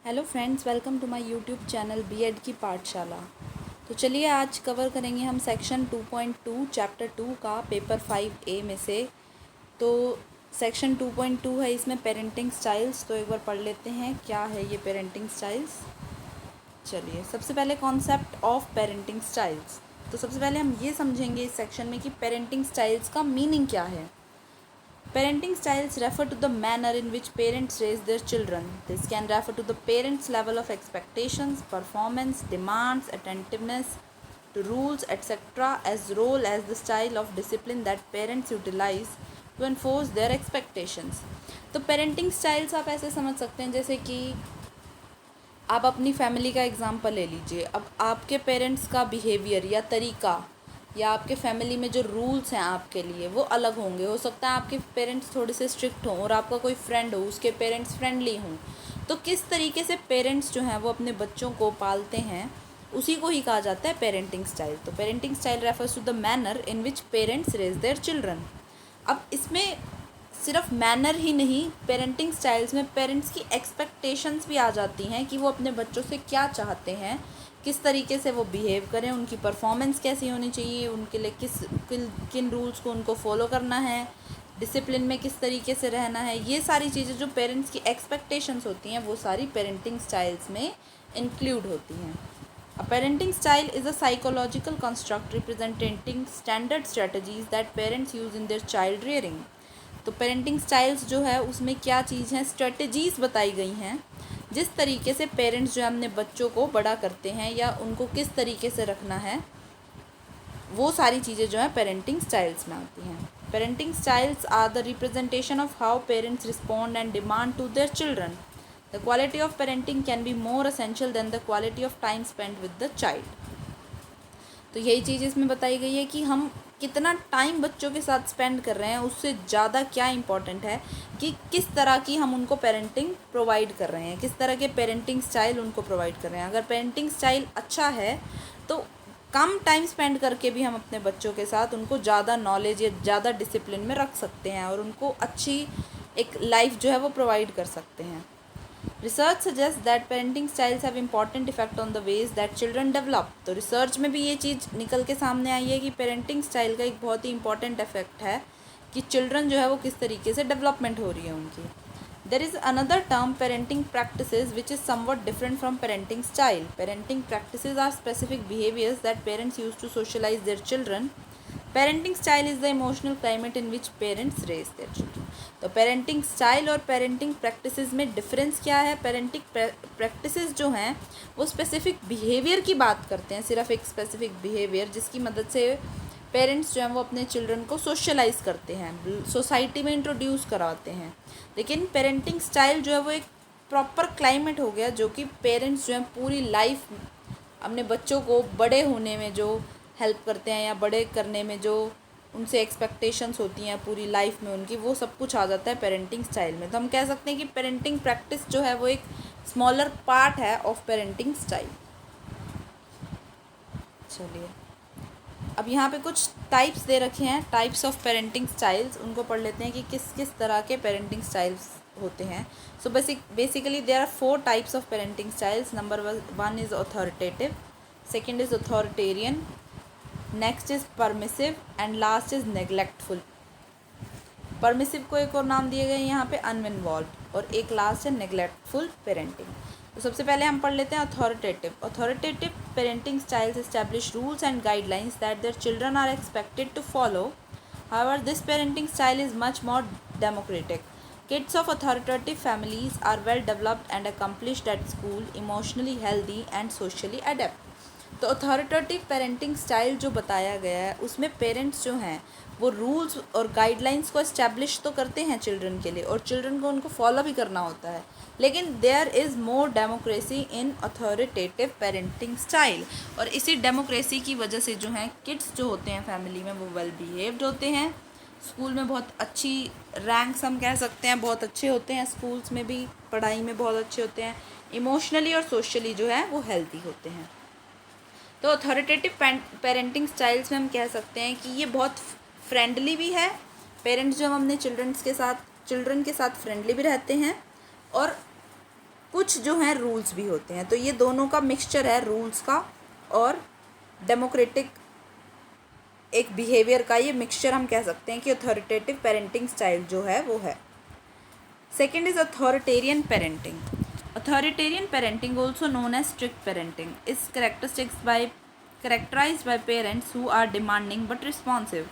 Hello friends, welcome to my YouTube channel BEd की पाठशाला। तो चलिए आज कवर करेंगे हम सेक्शन 2.2 चैप्टर 2 का पेपर 5A में से। तो सेक्शन 2.2 है, इसमें पेरेंटिंग स्टाइल्स। तो एक बार पढ़ लेते हैं क्या है ये पेरेंटिंग स्टाइल्स। चलिए सबसे पहले कॉन्सेप्ट ऑफ पेरेंटिंग स्टाइल्स। तो सबसे पहले हम ये समझेंगे इस सेक्शन में कि पेरेंटिंग स्टाइल्स का मीनिंग क्या है। Parenting styles refer to the manner in which parents raise their children. This can refer to the parents' level of expectations, performance, demands, attentiveness to rules, etc., as well as the style of discipline that parents utilize to enforce their expectations. तो parenting styles आप ऐसे समझ सकते हैं जैसे कि आप अपनी फैमिली का एग्जांपल ले लीजिए। अब आपके पेरेंट्स का बिहेवियर या तरीका या आपके फैमिली में जो रूल्स हैं आपके लिए वो अलग होंगे। हो सकता है आपके पेरेंट्स थोड़े से स्ट्रिक्ट हों और आपका कोई फ्रेंड हो, उसके पेरेंट्स फ्रेंडली हों। तो किस तरीके से पेरेंट्स जो हैं वो अपने बच्चों को पालते हैं, उसी को ही कहा जाता है पेरेंटिंग स्टाइल। तो parenting style refers to the manner in which parents raise their children. अब इसमें सिर्फ मैनर ही नहीं, पेरेंटिंग स्टाइल्स में पेरेंट्स की एक्सपेक्टेशंस भी आ जाती हैं कि वो अपने बच्चों से क्या चाहते हैं, किस तरीके से वो बिहेव करें, उनकी परफॉर्मेंस कैसी होनी चाहिए, उनके लिए किन रूल्स को उनको फॉलो करना है, डिसिप्लिन में किस तरीके से रहना है। ये सारी चीज़ें जो पेरेंट्स की एक्सपेक्टेशंस होती हैं वो सारी पेरेंटिंग स्टाइल्स में इंक्लूड होती हैं। A parenting style is a psychological construct representing standard strategies that parents use in their child rearing. तो पेरेंटिंग स्टाइल्स जो है उसमें क्या चीज़ है, स्ट्रेटजीज़ बताई गई हैं जिस तरीके से पेरेंट्स जो है अपने बच्चों को बड़ा करते हैं या उनको किस तरीके से रखना है, वो सारी चीज़ें जो है पेरेंटिंग स्टाइल्स में आती हैं। Parenting styles are the representation of how parents respond and demand to their children. The quality of parenting can be more essential than the quality of time spend with the child. तो यही चीज़ इसमें बताई गई है कि हम कितना time बच्चों के साथ स्पेंड कर रहे हैं, उससे ज़्यादा क्या इम्पोर्टेंट है कि किस तरह की हम उनको पेरेंटिंग प्रोवाइड कर रहे हैं, किस तरह के पेरेंटिंग स्टाइल उनको प्रोवाइड कर रहे हैं। अगर पेरेंटिंग स्टाइल अच्छा है तो कम टाइम स्पेंड करके भी हम अपने बच्चों के साथ उनको ज़्यादा नॉलेज या ज़्यादा डिसिप्लिन में रख सकते हैं और उनको अच्छी एक लाइफ जो है वो प्रोवाइड कर सकते हैं। Research suggest that parenting styles have important effect on the ways that children develop. तो रिसर्च में भी ये चीज़ निकल के सामने आई है कि पेरेंटिंग स्टाइल का एक बहुत ही इंपॉर्टेंट इफेक्ट है कि चिल्ड्रन जो है वो किस तरीके से डेवलपमेंट हो रही है उनकी। There is another term parenting practices which is somewhat different from parenting style. Parenting practices are specific behaviours that parents use to socialise their children. Parenting style is the emotional climate in which parents raise their children. तो parenting style और parenting practices में difference क्या है। Parenting practices जो हैं वो specific behaviour की बात करते हैं, सिर्फ एक स्पेसिफिक बिहेवियर जिसकी मदद से पेरेंट्स जो हैं वो अपने चिल्ड्रन को सोशलाइज करते हैं, सोसाइटी में इंट्रोड्यूस कराते हैं। लेकिन पेरेंटिंग स्टाइल जो है वो एक प्रॉपर क्लाइमेट हो गया जो कि पेरेंट्स जो हैं पूरी लाइफ अपने बच्चों को बड़े होने में जो हेल्प करते हैं या बड़े करने में जो उनसे एक्सपेक्टेशंस होती हैं पूरी लाइफ में उनकी, वो सब कुछ आ जाता है पेरेंटिंग स्टाइल में। तो हम कह सकते हैं कि पेरेंटिंग प्रैक्टिस जो है वो एक स्मॉलर पार्ट है ऑफ पेरेंटिंग स्टाइल। चलिए अब यहाँ पे कुछ टाइप्स दे रखे हैं, टाइप्स ऑफ पेरेंटिंग स्टाइल्स, उनको पढ़ लेते हैं कि किस किस तरह के पेरेंटिंग स्टाइल्स होते हैं। So basically there are 4 types of parenting styles. Number 1 is authoritative, second is authoritarian, next is permissive and last is neglectful. Permissive को एक और नाम दिए गए यहाँ पे अनइन्वॉल्व, और एक लास्ट है नेग्लेक्टफुल पेरेंटिंग। तो सबसे पहले हम पढ़ लेते हैं authoritative. Authoritative parenting styles establish rules and guidelines that their children are expected to follow. However this parenting style is much more democratic. Kids of authoritative families are well developed and accomplished at school, emotionally healthy and socially adept. तो authoritative parenting style जो बताया गया है उसमें parents जो हैं वो rules और गाइडलाइंस को इस्टेब्लिश तो करते हैं चिल्ड्रन के लिए और चिल्ड्रन को उनको फॉलो भी करना होता है, लेकिन there is more democracy in authoritative parenting style. और इसी डेमोक्रेसी की वजह से जो हैं किड्स जो होते हैं फैमिली में वो वेल बिहेव्ड होते हैं, स्कूल में बहुत अच्छी रैंक्स हम कह सकते हैं बहुत अच्छे होते हैं, स्कूल्स में भी पढ़ाई में बहुत अच्छे होते हैं, इमोशनली और सोशली जो है वो हेल्दी होते हैं। तो अथॉरिटेटिव पेरेंटिंग स्टाइल्स में हम कह सकते हैं कि ये बहुत फ्रेंडली भी है, पेरेंट्स जो हम अपने चिल्ड्रन के साथ फ्रेंडली भी रहते हैं और कुछ जो हैं रूल्स भी होते हैं। तो ये दोनों का मिक्सचर है, रूल्स का और डेमोक्रेटिक एक बिहेवियर का, ये मिक्सचर हम कह सकते हैं कि अथॉरिटेटिव पेरेंटिंग स्टाइल जो है वो है। Second is authoritarian parenting. Authoritarian parenting, also known as strict parenting, is characterized by parents who are demanding but responsive.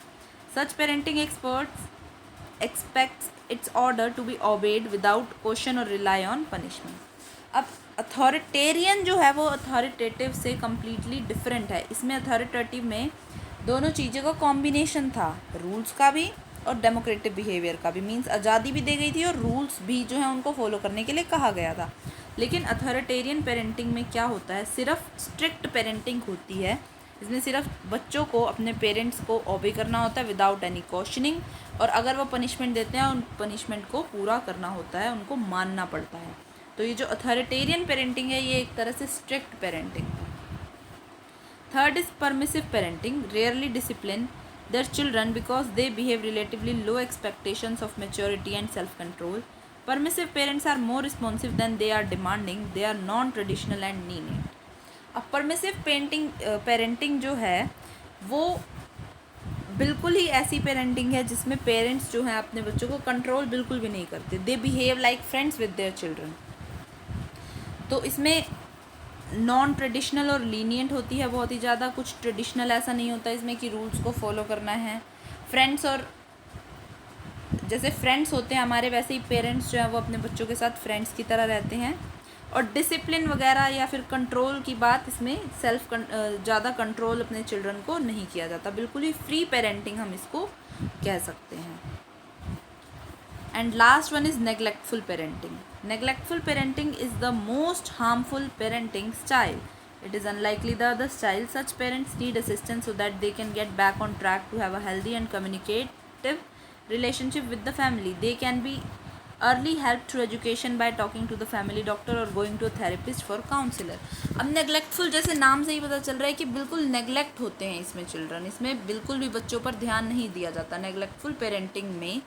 Such parenting expects its order to be obeyed without caution or rely on punishment. अब authoritarian जो है वो authoritative से completely different है। इसमें authoritative में दोनों चीज़ों का कॉम्बिनेशन था, रूल्स का भी और डेमोक्रेटिक बिहेवियर का भी, मीन्स आज़ादी भी दी गई थी और रूल्स भी जो है उनको फॉलो करने के लिए कहा गया था। लेकिन अथॉरिटेरियन पेरेंटिंग में क्या होता है, सिर्फ स्ट्रिक्ट पेरेंटिंग होती है। इसमें सिर्फ बच्चों को अपने पेरेंट्स को ओबे करना होता है विदाउट एनी क्वेश्चनिंग, और अगर वो पनिशमेंट देते हैं उन पनिशमेंट को पूरा करना होता है, उनको मानना पड़ता है। तो ये जो अथॉरिटेरियन पेरेंटिंग है ये एक तरह से स्ट्रिक्ट पेरेंटिंग है। Third is permissive parenting. Rarely discipline their children because they behave relatively low expectations of maturity and self-control. Permissive parents are more responsive than they are demanding. They are non-traditional and lenient. अब permissive parenting जो है वो बिल्कुल ही ऐसी parenting है जिसमें parents जो हैं अपने बच्चों को कंट्रोल बिल्कुल भी नहीं करते. They behave like friends with their children. तो इसमें नॉन ट्रेडिशनल और लीनियंट होती है बहुत ही ज़्यादा. कुछ ट्रेडिशनल ऐसा नहीं होता इसमें कि रूल्स को फॉलो करना है. फ्रेंड्स, और जैसे फ्रेंड्स होते हैं हमारे वैसे ही पेरेंट्स जो है वो अपने बच्चों के साथ फ्रेंड्स की तरह रहते हैं. और डिसिप्लिन वगैरह या फिर कंट्रोल की बात, इसमें ज़्यादा कंट्रोल अपने चिल्ड्रन को नहीं किया जाता. बिल्कुल ही फ्री पेरेंटिंग हम इसको कह सकते हैं. And last one is neglectful parenting. Neglectful parenting is the most harmful parenting style. It is unlikely the other style. Such parents need assistance so that they can get back on track to have a healthy and communicative relationship with the family. They can be early helped through education by talking to the family doctor or going to a therapist for counselor. अब neglectful जैसे नाम से ही पता चल रहा है कि बिल्कुल neglect होते हैं इसमें चिल्ड्रन. इसमें बिल्कुल भी बच्चों पर ध्यान नहीं दिया जाता. neglectful parenting में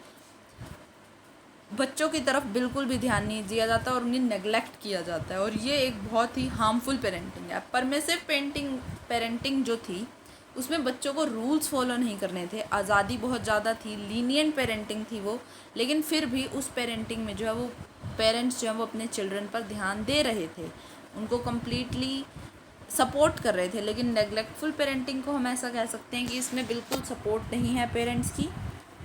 बच्चों की तरफ बिल्कुल भी ध्यान नहीं दिया जाता और उन्हें नेगलेक्ट किया जाता है, और ये एक बहुत ही हार्मफुल पेरेंटिंग है. परमिसिव पेरेंटिंग जो थी उसमें बच्चों को रूल्स फॉलो नहीं करने थे, आज़ादी बहुत ज़्यादा थी, लीनियंट पेरेंटिंग थी वो. लेकिन फिर भी उस पेरेंटिंग में जो है वो पेरेंट्स जो है वो अपने चिल्ड्रन पर ध्यान दे रहे थे, उनको कम्प्लीटली सपोर्ट कर रहे थे. लेकिन नेगलेक्टफुल पेरेंटिंग को हम ऐसा कह सकते हैं कि इसमें बिल्कुल सपोर्ट नहीं है पेरेंट्स की,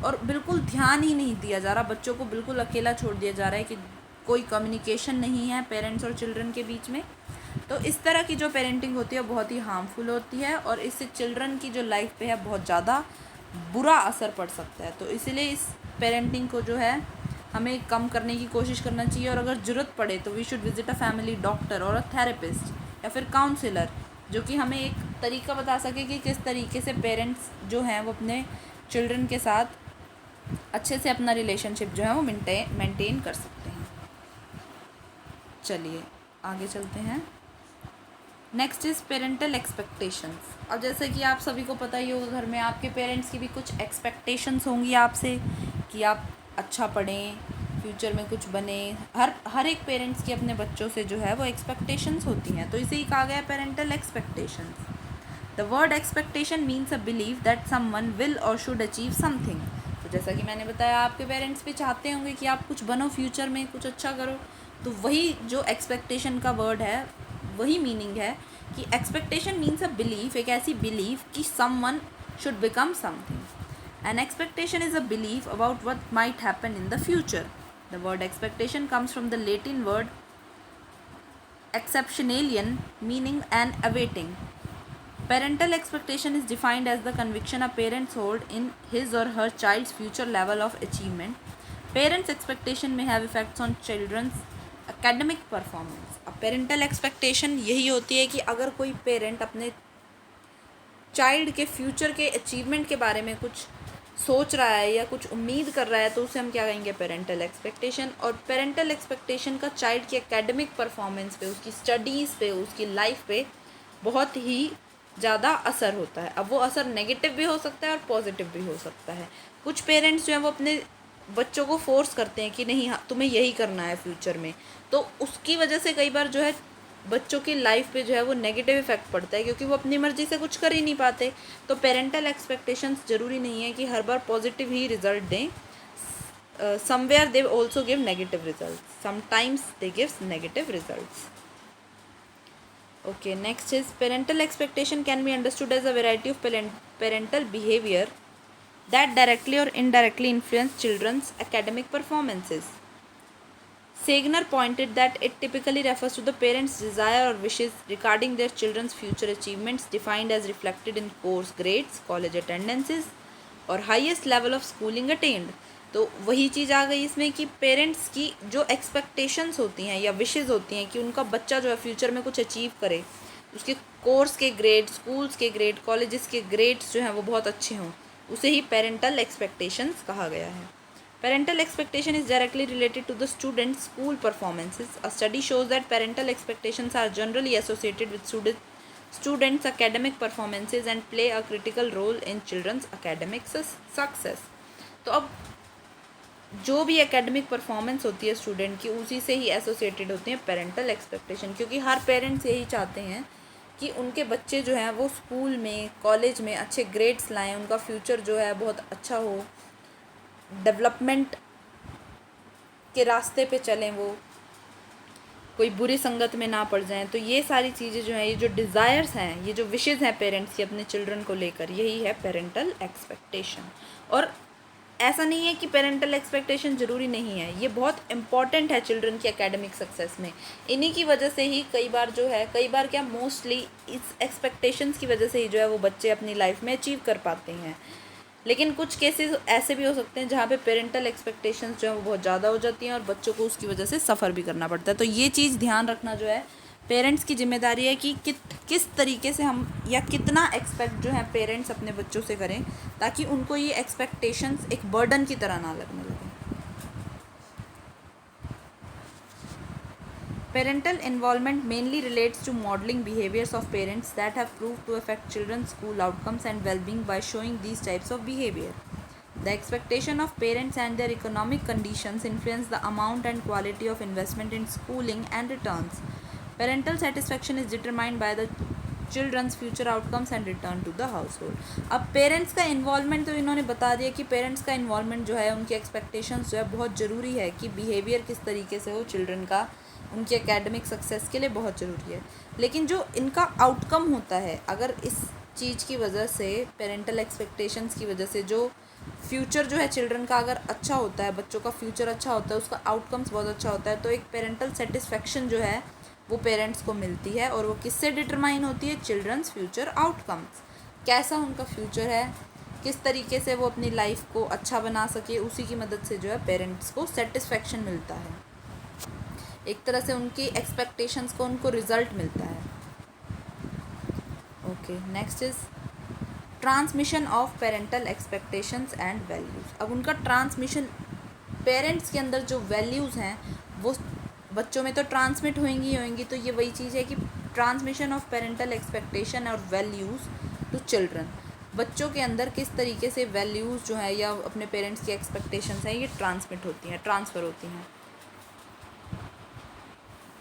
और बिल्कुल ध्यान ही नहीं दिया जा रहा. बच्चों को बिल्कुल अकेला छोड़ दिया जा रहा है कि कोई कम्युनिकेशन नहीं है पेरेंट्स और चिल्ड्रन के बीच में. तो इस तरह की जो पेरेंटिंग होती है बहुत ही हार्मफुल होती है, और इससे चिल्ड्रन की जो लाइफ पे है बहुत ज़्यादा बुरा असर पड़ सकता है. तो इसीलिए इस पेरेंटिंग को जो है हमें कम करने की कोशिश करना चाहिए, और अगर ज़रूरत पड़े तो we should visit a family doctor और अ थेरेपिस्ट या फिर काउंसलर, जो कि हमें एक तरीका बता सके कि किस तरीके से पेरेंट्स जो हैं वो अपने चिल्ड्रन के साथ अच्छे से अपना रिलेशनशिप जो है वो मेंटेन कर सकते हैं. चलिए आगे चलते हैं. Next is parental expectations. अब जैसे कि आप सभी को पता ही होगा घर में आपके पेरेंट्स की भी कुछ एक्सपेक्टेशंस होंगी आपसे कि आप अच्छा पढ़ें, फ्यूचर में कुछ बने. हर एक पेरेंट्स की अपने बच्चों से जो है वो एक्सपेक्टेशंस होती हैं. तो इसे ही कहा गया है parental expectations. The word expectation means a believe that someone will और शुड अचीव समथिंग. जैसा कि मैंने बताया आपके पेरेंट्स भी चाहते होंगे कि आप कुछ बनो, फ्यूचर में कुछ अच्छा करो. तो वही जो एक्सपेक्टेशन का वर्ड है वही मीनिंग है कि एक्सपेक्टेशन मीन्स अ बिलीफ, एक ऐसी बिलीफ कि someone should become something. An expectation is a belief about what might happen in the future. The word expectation comes from the Latin word expectationem meaning an awaiting. Parental expectation is defined as the conviction a parents hold in his or her child's future level of achievement. Parents' expectation may have effects on children's academic performance. अब parental expectation यही होती है कि अगर कोई parent अपने child के future के अचीवमेंट के बारे में कुछ सोच रहा है या कुछ उम्मीद कर रहा है तो उसे हम क्या कहेंगे, पेरेंटल एक्सपेक्टेशन. और पेरेंटल एक्सपेक्टेशन का चाइल्ड की एकेडमिक परफॉर्मेंस पे, उसकी स्टडीज़ पे, उसकी लाइफ पे बहुत ही ज़्यादा असर होता है. अब वो असर नेगेटिव भी हो सकता है और पॉजिटिव भी हो सकता है. कुछ पेरेंट्स जो हैं वो अपने बच्चों को फोर्स करते हैं कि नहीं, हाँ तुम्हें यही करना है फ्यूचर में, तो उसकी वजह से कई बार जो है बच्चों की लाइफ पे जो है वो नेगेटिव इफेक्ट पड़ता है, क्योंकि वो अपनी मर्जी से कुछ कर ही नहीं पाते। तो पेरेंटल एक्सपेक्टेशंस ज़रूरी नहीं है कि हर बार पॉजिटिव ही रिजल्ट दें। Somewhere they also give negative result, sometimes they gives negative results. Okay, next is parental expectation can be understood as a variety of parental behavior that directly or indirectly influence children's academic performances. Sagner pointed that it typically refers to the parents' desire or wishes regarding their children's future achievements defined as reflected in course grades, college attendances और highest level of schooling attained. तो वही चीज़ आ गई इसमें कि parents की जो expectations होती हैं या विशेज़ होती हैं कि उनका बच्चा जो है फ्यूचर में कुछ अचीव करे, उसके कोर्स के ग्रेड, स्कूल्स के ग्रेड, कॉलेजेस के ग्रेड्स जो हैं वो बहुत अच्छे हों, उसे ही पेरेंटल एक्सपेक्टेशंस कहा गया है। Parental expectation is directly related to the student's school performances. A study shows that parental expectations are generally associated with students' academic performances and play a critical role in children's academic success. तो अब जो भी academic performance होती है student की, उसी से ही associated होती हैं पेरेंटल एक्सपेक्टेशन, क्योंकि हर पेरेंट्स यही चाहते हैं कि उनके बच्चे जो हैं वो स्कूल में, कॉलेज में अच्छे ग्रेड्स लाएं, उनका फ्यूचर जो है बहुत अच्छा हो, डेवलपमेंट के रास्ते पे चलें, वो कोई बुरी संगत में ना पड़ जाएं। तो ये सारी चीज़ें जो हैं, ये जो डिज़ायर्स हैं, ये जो विशेज़ हैं पेरेंट्स की अपने चिल्ड्रन को लेकर, यही है पेरेंटल एक्सपेक्टेशन। और ऐसा नहीं है कि पेरेंटल एक्सपेक्टेशन ज़रूरी नहीं है, ये बहुत इंपॉर्टेंट है चिल्ड्रन की एकेडमिक सक्सेस में। इन्हीं की वजह से ही कई बार क्या मोस्टली इस एक्सपेक्टेशंस की वजह से ही जो है वो बच्चे अपनी लाइफ में अचीव कर पाते हैं। लेकिन कुछ केसेस ऐसे भी हो सकते हैं जहाँ पे पेरेंटल एक्सपेक्टेशंस जो है वो बहुत ज़्यादा हो जाती हैं और बच्चों को उसकी वजह से सफ़र भी करना पड़ता है। तो ये चीज़ ध्यान रखना जो है पेरेंट्स की जिम्मेदारी है कि किस तरीके से हम या कितना एक्सपेक्ट जो है पेरेंट्स अपने बच्चों से करें, ताकि उनको ये एक्सपेक्टेशंस एक बर्डन की तरह ना लगने लगे। Parental involvement mainly relates to modeling behaviors of parents that have proved to affect children's school outcomes and well-being by showing these types of behavior. The expectation of parents and their economic conditions influence the amount and quality of investment in schooling and returns. Parental satisfaction is determined by the children's future outcomes and return to the household. अब parents का involvement तो इन्होंने बता दिया कि parents का involvement जो है, उनकी एक्सपेक्टेशंस जो है बहुत ज़रूरी है कि बिहेवियर किस तरीके से हो चिल्ड्रन का उनकी एकेडमिक सक्सेस के लिए बहुत ज़रूरी है। लेकिन जो इनका आउटकम होता है, अगर इस चीज़ की वजह से, पेरेंटल एक्सपेक्टेशंस की वजह से जो फ्यूचर जो है चिल्ड्रन का अगर अच्छा होता है, बच्चों का फ्यूचर अच्छा होता है, उसका आउटकम्स बहुत अच्छा होता है, तो एक पेरेंटल सेटिस्फेक्शन जो है वो पेरेंट्स को मिलती है। और वो किससे डिटरमाइन होती है? Children's future outcomes. कैसा उनका फ्यूचर है, किस तरीके से वो अपनी लाइफ को अच्छा बना सके, उसी की मदद से जो है पेरेंट्स को सेटिस्फेक्शन मिलता है। एक तरह से उनकी एक्सपेक्टेशंस को उनको रिजल्ट मिलता है। Okay, next is transmission of parental expectations and values. अब उनका ट्रांसमिशन, पेरेंट्स के अंदर जो वैल्यूज़ हैं वो बच्चों में तो ट्रांसमिट होंगी। तो ये वही चीज़ है कि ट्रांसमिशन ऑफ पेरेंटल एक्सपेक्टेशन और वैल्यूज़ टू चिल्ड्रन, बच्चों के अंदर किस तरीके से वैल्यूज़ जो है या अपने पेरेंट्स की एक्सपेक्टेशंस हैं, ये ट्रांसमिट होती हैं, ट्रांसफ़र होती हैं।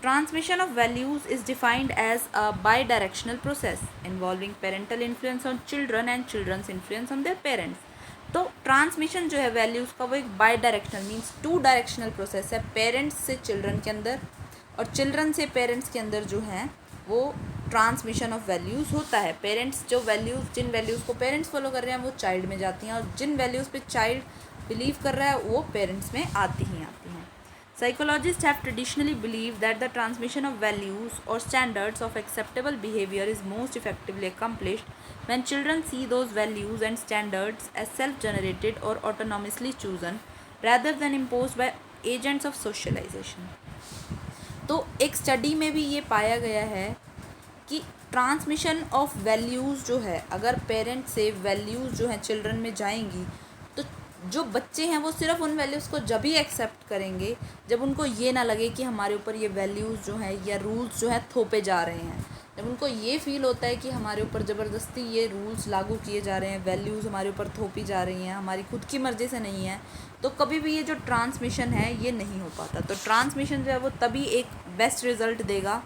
Transmission of values is defined as a bi-directional process involving parental influence on children and children's influence on their parents. तो ट्रांसमिशन जो है वैल्यूज़ का वो एक by directional means 2 directional process है, पेरेंट्स से चिल्ड्रन के अंदर और चिल्ड्रन से पेरेंट्स के अंदर जो है वो ट्रांसमिशन ऑफ वैल्यूज़ होता है। पेरेंट्स जो वैल्यूज़, जिन वैल्यूज़ को पेरेंट्स फॉलो कर रहे हैं वो चाइल्ड में जाती हैं, और जिन वैल्यूज़ पे चाइल्ड बिलीव कर रहा है वो पेरेंट्स में आती हैं। Psychologists have traditionally believed that the transmission of values or standards of acceptable behavior is most effectively accomplished when children see those values and standards as self-generated or autonomously chosen rather than imposed by agents of socialization. तो एक study में भी ये पाया गया है कि transmission of values जो है, अगर पेरेंट्स से वैल्यूज़ जो हैं चिल्ड्रन में जाएंगी तो जो बच्चे हैं वो सिर्फ उन वैल्यूज़ को जब ही एक्सेप्ट करेंगे जब उनको ये ना लगे कि हमारे ऊपर ये वैल्यूज़ जो हैं या रूल्स जो हैं थोपे जा रहे हैं। जब उनको ये फ़ील होता है कि हमारे ऊपर ज़बरदस्ती ये रूल्स लागू किए जा रहे हैं, वैल्यूज़ हमारे ऊपर थोपी जा रही हैं, हमारी खुद की मर्ज़ी से नहीं है, तो कभी भी ये जो ट्रांसमिशन है ये नहीं हो पाता। तो ट्रांसमिशन जो है वो तभी एक बेस्ट रिज़ल्ट देगा,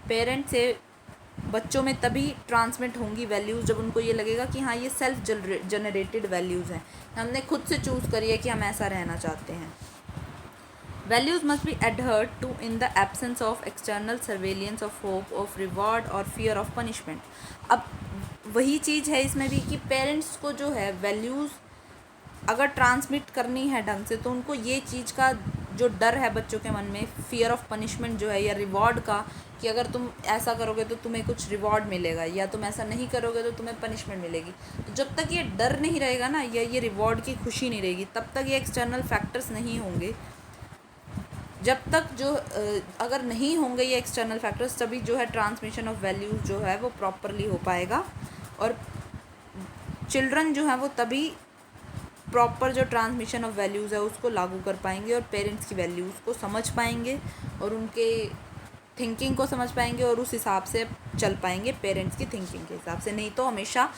पेरेंट्स से बच्चों में तभी ट्रांसमिट होंगी वैल्यूज़ जब उनको ये लगेगा कि हाँ ये सेल्फ जनरेटेड वैल्यूज़ हैं, हमने खुद से चूज़ करी है कि हम ऐसा रहना चाहते हैं। Values must be adhered to in the absence of external surveillance of hope of reward और फियर ऑफ पनिशमेंट। अब वही चीज़ है इसमें भी कि पेरेंट्स को जो है वैल्यूज़ अगर ट्रांसमिट करनी है ढंग से तो उनको ये चीज़ का जो डर है बच्चों के मन में, फियर ऑफ पनिशमेंट जो है या रिवॉर्ड का, कि अगर तुम ऐसा करोगे तो तुम्हें कुछ रिवॉर्ड मिलेगा या तुम ऐसा नहीं करोगे तो तुम्हें पनिशमेंट मिलेगी। तो जब तक ये डर नहीं रहेगा ना या ये रिवॉर्ड की खुशी नहीं रहेगी तब तक ये एक्सटर्नल फैक्टर्स नहीं होंगे। जब तक जो अगर नहीं होंगे ये एक्सटर्नल फैक्टर्स तभी जो है ट्रांसमिशन ऑफ वैल्यूज़ जो है वो प्रॉपरली हो पाएगा और चिल्ड्रन जो है वो तभी प्रॉपर जो ट्रांसमिशन ऑफ वैल्यूज़ है उसको लागू कर पाएंगे और पेरेंट्स की वैल्यूज़ को समझ पाएंगे और उनके थिंकिंग को समझ पाएंगे और उस हिसाब से चल पाएंगे पेरेंट्स की थिंकिंग के हिसाब से। नहीं तो हमेशा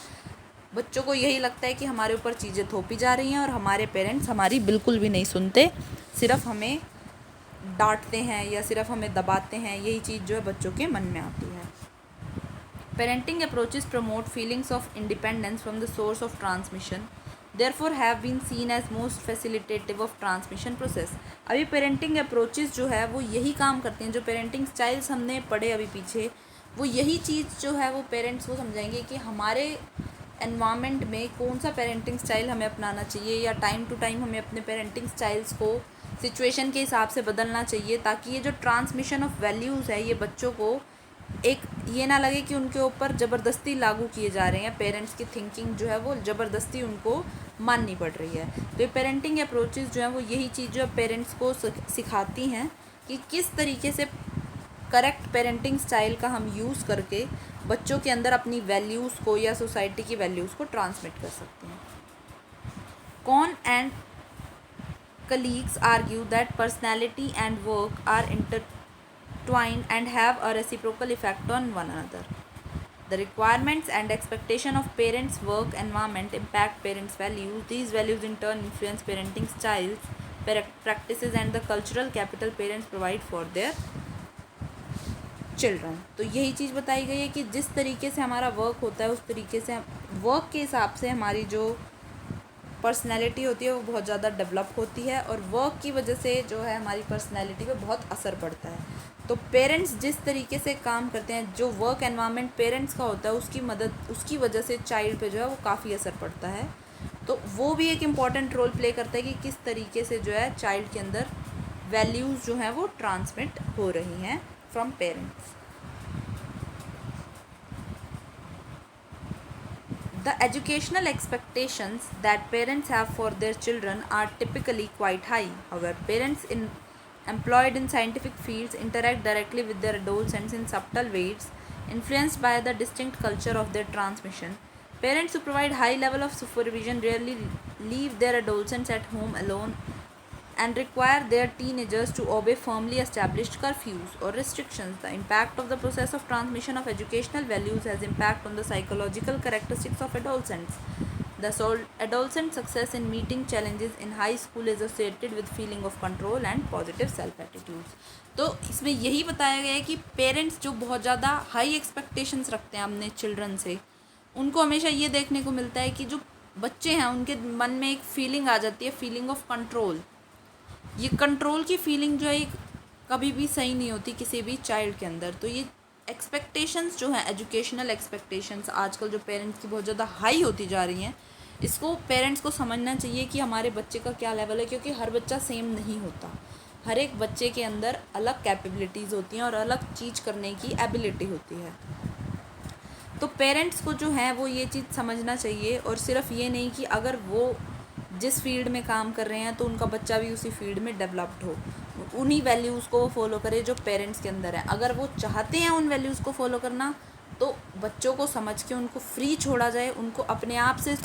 बच्चों को यही लगता है कि हमारे ऊपर चीज़ें थोपी जा रही हैं और हमारे पेरेंट्स हमारी बिल्कुल भी नहीं सुनते, सिर्फ हमें डांटते हैं या सिर्फ हमें दबाते हैं। यही चीज़ जो है बच्चों के मन में आती है। Parenting approaches promote feelings of independence from the source of transmission, therefore have been seen as most facilitative of transmission process। अभी पेरेंटिंग अप्रोचेस जो है वो यही काम करते हैं, जो पेरेंटिंग स्टाइल्स हमने पढ़े अभी पीछे वो यही चीज़ जो है वो पेरेंट्स को समझाएंगे कि हमारे एनवायरनमेंट में कौन सा पेरेंटिंग स्टाइल हमें अपनाना चाहिए या टाइम टू टाइम हमें अपने पेरेंटिंग स्टाइल्स को सिचुएशन के हिसाब से बदलना चाहिए, ताकि ये जो ट्रांसमिशन ऑफ वैल्यूज़ है ये बच्चों को एक ये ना लगे कि उनके ऊपर ज़बरदस्ती लागू किए जा रहे हैं, पेरेंट्स की थिंकिंग जो है वो ज़बरदस्ती उनको माननी पड़ रही है। तो ये पेरेंटिंग अप्रोचेस जो है वो यही चीज़ जो है पेरेंट्स को सिखाती हैं कि किस तरीके से करेक्ट पेरेंटिंग स्टाइल का हम यूज़ करके बच्चों के अंदर अपनी वैल्यूज़ को या सोसाइटी की वैल्यूज़ को ट्रांसमिट कर सकते हैं। Kon and colleagues argue that personality and work are intertwined and have a reciprocal effect on one another. The requirements and expectation of parents' work environment impact parents' values. These values in turn influence parenting styles, practices and the cultural capital parents provide for their children। तो यही चीज़ बताई गई है कि जिस तरीके से हमारा वर्क होता है उस तरीके से वर्क के हिसाब से हमारी जो पर्सनैलिटी होती है वो बहुत ज़्यादा डेवलप होती है और वर्क की वजह से जो है हमारी पर्सनैलिटी पे बहुत असर पड़ता है। तो पेरेंट्स जिस तरीके से काम करते हैं, जो वर्क एनवायरनमेंट पेरेंट्स का होता है उसकी वजह से चाइल्ड पे जो है वो काफ़ी असर पड़ता है। तो वो भी एक इम्पॉर्टेंट रोल प्ले करता है कि किस तरीके से जो है चाइल्ड के अंदर वैल्यूज़ जो हैं वो ट्रांसमिट हो रही हैं from parents. The educational expectations that parents have for their children are typically quite high. However, parents employed in scientific fields interact directly with their adolescents in subtle ways, influenced by the distinct culture of their transmission. Parents who provide high level of supervision rarely leave their adolescents at home alone and require their teenagers to obey firmly established curfews or restrictions. The impact of the process of transmission of educational values has impact on the psychological characteristics of adolescents. The adolescent success in meeting challenges in high school is associated with feeling of control and positive self attitudes। तो इसमें यही बताया गया है कि parents जो बहुत ज़्यादा हाई एक्सपेक्टेशंस रखते हैं अपने चिल्ड्रन से, उनको हमेशा ये देखने को मिलता है कि जो बच्चे हैं उनके मन में एक फीलिंग आ जाती है, फीलिंग ऑफ कंट्रोल। ये कंट्रोल की फीलिंग जो है कभी भी सही नहीं होती किसी भी चाइल्ड के अंदर। तो ये एक्सपेक्टेशंस जो हैं, एजुकेशनल एक्सपेक्टेशंस आजकल जो पेरेंट्स की बहुत ज़्यादा हाई होती जा रही हैं, इसको पेरेंट्स को समझना चाहिए कि हमारे बच्चे का क्या लेवल है, क्योंकि हर बच्चा सेम नहीं होता। हर एक बच्चे के अंदर अलग कैपेबिलिटीज़ होती हैं और अलग चीज़ करने की एबिलिटी होती है। तो पेरेंट्स को जो है वो ये चीज़ समझना चाहिए और सिर्फ ये नहीं कि अगर वो जिस फील्ड में काम कर रहे हैं तो उनका बच्चा भी उसी फील्ड में डेवलप्ड हो, उन्हीं वैल्यूज़ को वो फॉलो करे जो पेरेंट्स के अंदर है। अगर वो चाहते हैं उन वैल्यूज़ को फॉलो करना तो बच्चों को समझ के उनको फ्री छोड़ा जाए, उनको अपने आप से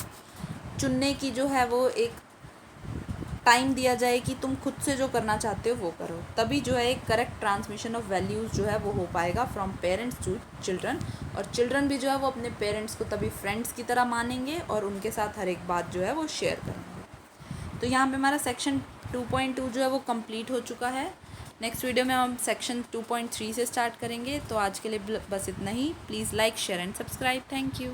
चुनने की जो है वो एक टाइम दिया जाए कि तुम खुद से जो करना चाहते हो वो करो, तभी जो है एक करेक्ट ट्रांसमिशन ऑफ वैल्यूज़ जो है वो हो पाएगा फ्रॉम पेरेंट्स टू चिल्ड्रन। और चिल्ड्रन भी जो है वो अपने पेरेंट्स को तभी फ्रेंड्स की तरह मानेंगे और उनके साथ हर एक बात जो है वो शेयर करेंगे। तो यहाँ पे हमारा सेक्शन 2.2 जो है वो कंप्लीट हो चुका है। नेक्स्ट वीडियो में हम सेक्शन 2.3 से स्टार्ट करेंगे। तो आज के लिए बस इतना ही। Please like, share and subscribe. Thank you.